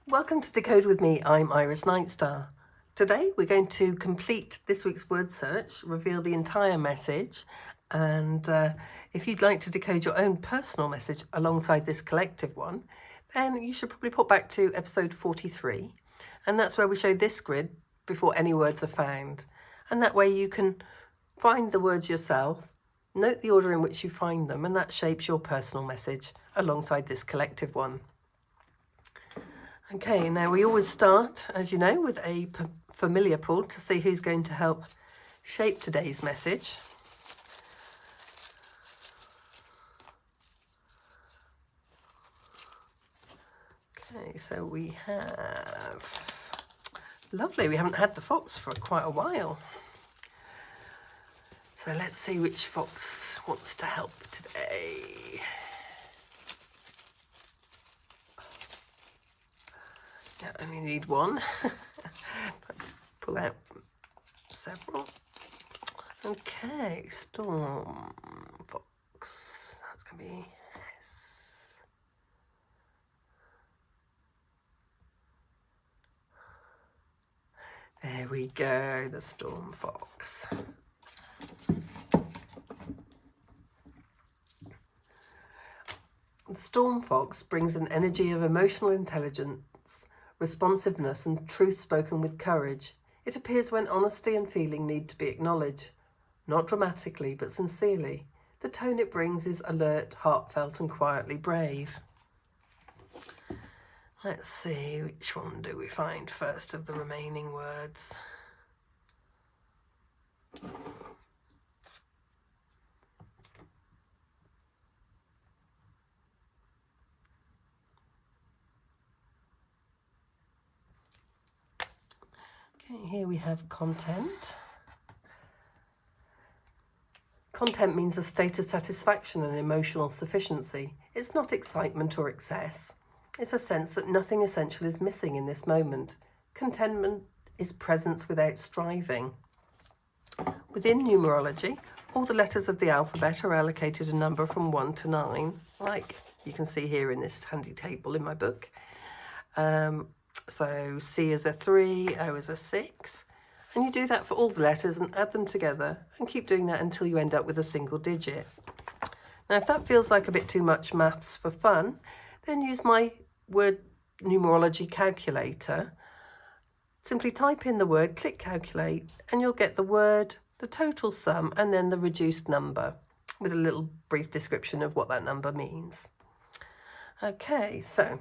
Welcome to Decode with me. I'm Iris Nightstar. Today we're going to complete this week's word search, reveal the entire message, and if you'd like to decode your own personal message alongside this collective one, then you should probably pop back to episode 43, and that's where we show this grid before any words are found. And that way you can find the words yourself, note the order in which you find them, and that shapes your personal message alongside this collective one. Okay, now we always start, as you know, with a familiar pull to see who's going to help shape today's message. Okay, so we have... Lovely, we haven't had the fox for quite a while. So let's see which fox wants to help today. Yeah, I only need one. Pull out several. Okay, Storm Fox. That's going to be S. There we go, the Storm Fox. The Storm Fox brings an energy of emotional intelligence, responsiveness and truth spoken with courage. It appears when honesty and feeling need to be acknowledged, not dramatically but sincerely. The tone it brings is alert, heartfelt and quietly brave. Let's see, which one do we find first of the remaining words? Okay, here we have content. Content means a state of satisfaction and emotional sufficiency. It's not excitement or excess. It's a sense that nothing essential is missing in this moment. Contentment is presence without striving. Within numerology, all the letters of the alphabet are allocated a number from 1 to 9, like you can see here in this handy table in my book. So C is a 3, O is a 6, and you do that for all the letters and add them together and keep doing that until you end up with a single digit. Now if that feels like a bit too much maths for fun, then use my word numerology calculator. Simply type in the word, click calculate, and you'll get the word, the total sum, and then the reduced number with a little brief description of what that number means. Okay, so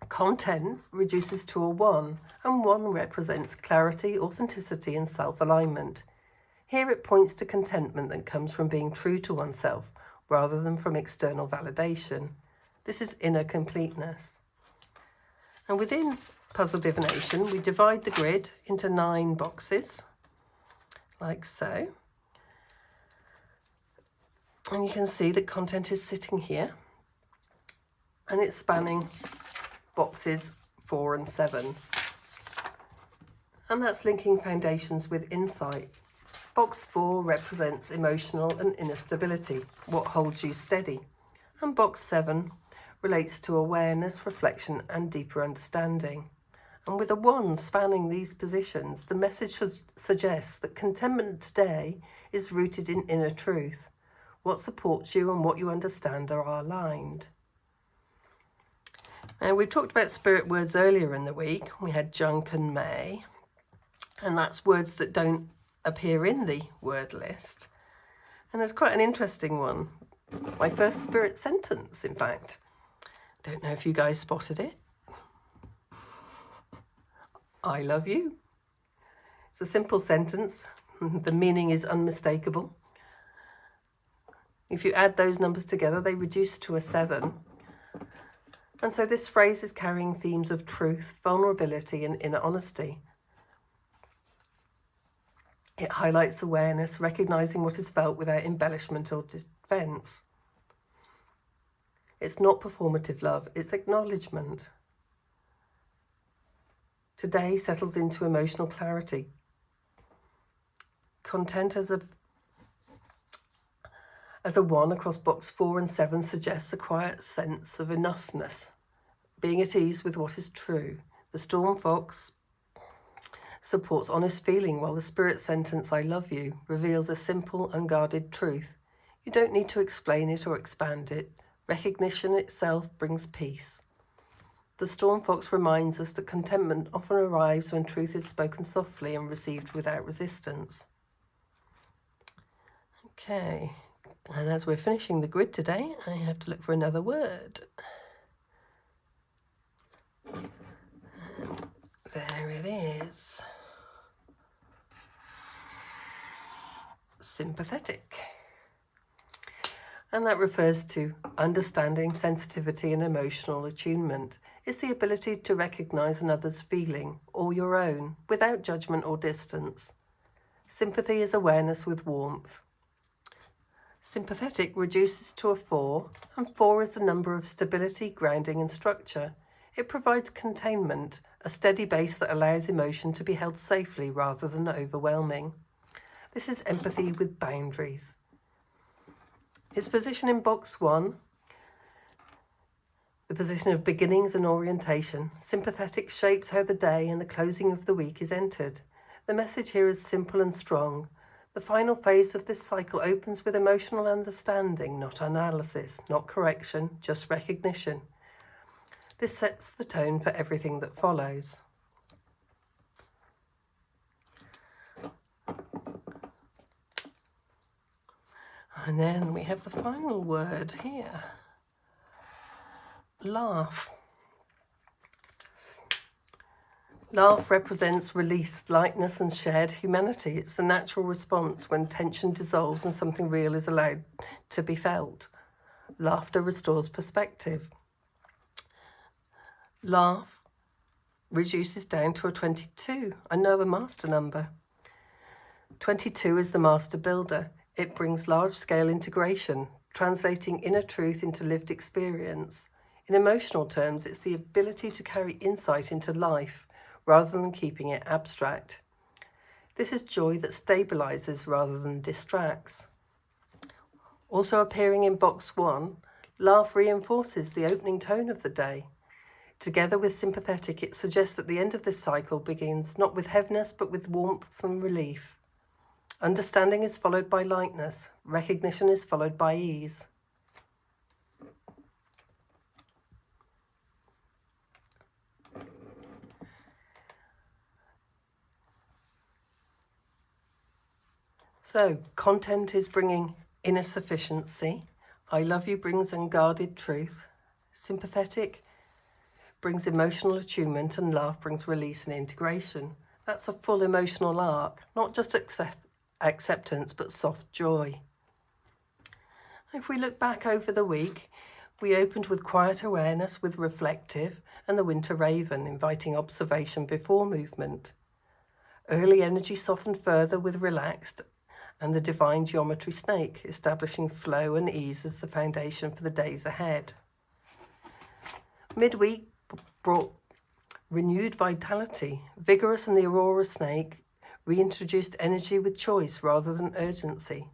content reduces to a 1, and 1 represents clarity, authenticity and self-alignment. Here it points to contentment that comes from being true to oneself rather than from external validation. This is inner completeness. And within Puzzle Divination, we divide the grid into 9 boxes, like so. And you can see that content is sitting here, and it's spanning boxes 4 and 7. And that's linking foundations with insight. Box 4 represents emotional and inner stability, what holds you steady. And box 7 relates to awareness, reflection and deeper understanding. And with a 1 spanning these positions, the message suggests that contentment today is rooted in inner truth. What supports you and what you understand are aligned. Now, we talked about spirit words earlier in the week. We had junk and may, and that's words that don't appear in the word list. And there's quite an interesting one. My first spirit sentence, in fact. Don't know if you guys spotted it. I love you. It's a simple sentence. The meaning is unmistakable. If you add those numbers together, they reduce to a 7. And so this phrase is carrying themes of truth, vulnerability and inner honesty. It highlights awareness, recognizing what is felt without embellishment or defense. It's not performative love, it's acknowledgement. Today settles into emotional clarity. Content as a 1 across box 4 and 7 suggests a quiet sense of enoughness, being at ease with what is true. The storm fox supports honest feeling, while the spirit sentence, I love you, reveals a simple, unguarded truth. You don't need to explain it or expand it. Recognition itself brings peace. The storm fox reminds us that contentment often arrives when truth is spoken softly and received without resistance. Okay, and as we're finishing the grid today, I have to look for another word. And there it is. Sympathetic. And that refers to understanding, sensitivity, and emotional attunement. It's the ability to recognize another's feeling or your own without judgment or distance. Sympathy is awareness with warmth. Sympathetic reduces to a 4, and 4 is the number of stability, grounding, and structure. It provides containment, a steady base that allows emotion to be held safely rather than overwhelming. This is empathy with boundaries. Its position in box 1, the position of beginnings and orientation. Sympathetic shapes how the day and the closing of the week is entered. The message here is simple and strong. The final phase of this cycle opens with emotional understanding, not analysis, not correction, just recognition. This sets the tone for everything that follows. And then we have the final word here. Laugh. Laugh represents release, lightness, and shared humanity. It's the natural response when tension dissolves and something real is allowed to be felt. Laughter restores perspective. Laugh reduces down to a 22, another master number. 22 is the master builder. It brings large-scale integration, translating inner truth into lived experience. In emotional terms, it's the ability to carry insight into life rather than keeping it abstract. This is joy that stabilizes rather than distracts. Also appearing in box 1, laugh reinforces the opening tone of the day. Together with sympathetic, it suggests that the end of this cycle begins not with heaviness but with warmth and relief. Understanding is followed by lightness. Recognition is followed by ease. So, content is bringing inner sufficiency. I love you brings unguarded truth. Sympathetic brings emotional attunement, and laugh brings release and integration. That's a full emotional arc, not just acceptance, but soft joy. If we look back over the week, we opened with quiet awareness with reflective and the winter raven, inviting observation before movement. Early energy softened further with relaxed, and the divine geometry snake, establishing flow and ease as the foundation for the days ahead. Midweek brought renewed vitality. Vigorous and the aurora snake reintroduced energy with choice rather than urgency,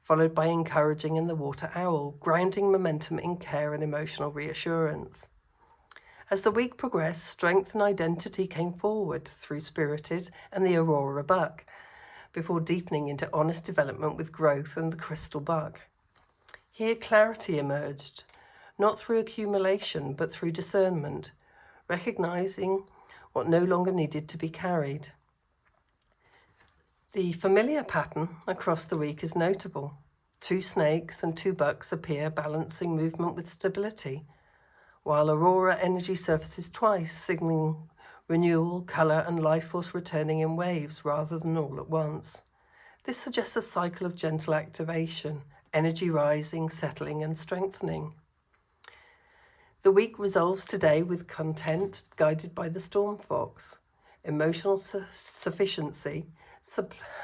followed by encouraging and the water owl, grounding momentum in care and emotional reassurance. As the week progressed, strength and identity came forward through spirited and the aurora buck, before deepening into honest development with growth and the crystal buck. Here clarity emerged, not through accumulation but through discernment, recognizing what no longer needed to be carried. The familiar pattern across the week is notable. 2 snakes and 2 bucks appear, balancing movement with stability, while aurora energy surfaces twice, signaling renewal, colour and life force returning in waves rather than all at once. This suggests a cycle of gentle activation, energy rising, settling and strengthening. The week resolves today with content guided by the storm fox. Emotional sufficiency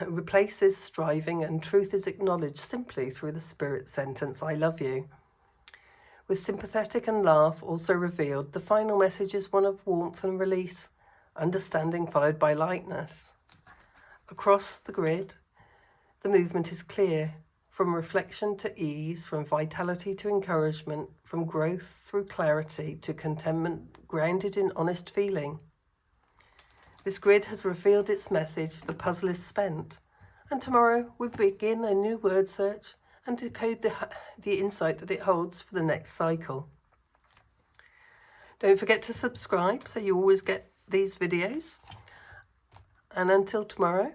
replaces striving, and truth is acknowledged simply through the spirit sentence, I love you. With sympathetic and laugh also revealed, the final message is one of warmth and release, understanding followed by lightness. Across the grid, the movement is clear. from reflection to ease, from vitality to encouragement, from growth through clarity to contentment grounded in honest feeling. This grid has revealed its message, the puzzle is spent, and tomorrow we begin a new word search and decode the insight that it holds for the next cycle. Don't forget to subscribe so you always get these videos. And until tomorrow,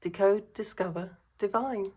decode, discover, divine.